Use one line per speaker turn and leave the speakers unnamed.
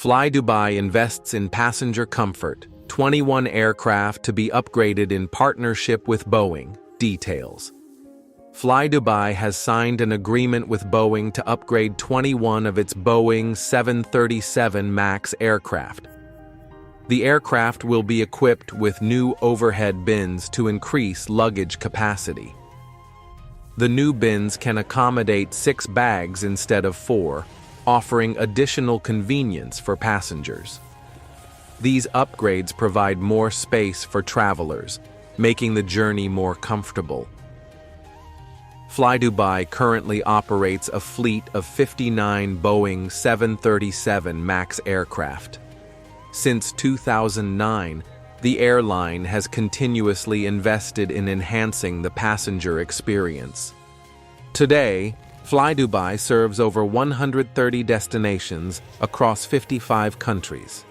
flydubai invests in passenger comfort, 21 aircraft to be upgraded in partnership with Boeing. Details. flydubai has signed an agreement with Boeing to upgrade 21 of its Boeing 737 MAX aircraft. The aircraft will be equipped with new overhead bins to increase luggage capacity. The new bins can accommodate 6 bags instead of 4, offering additional convenience for passengers. These upgrades provide more space for travelers, making the journey more comfortable. flydubai currently operates a fleet of 59 Boeing 737 MAX aircraft. Since 2009, the airline has continuously invested in enhancing the passenger experience. Today, flydubai serves over 130 destinations across 55 countries.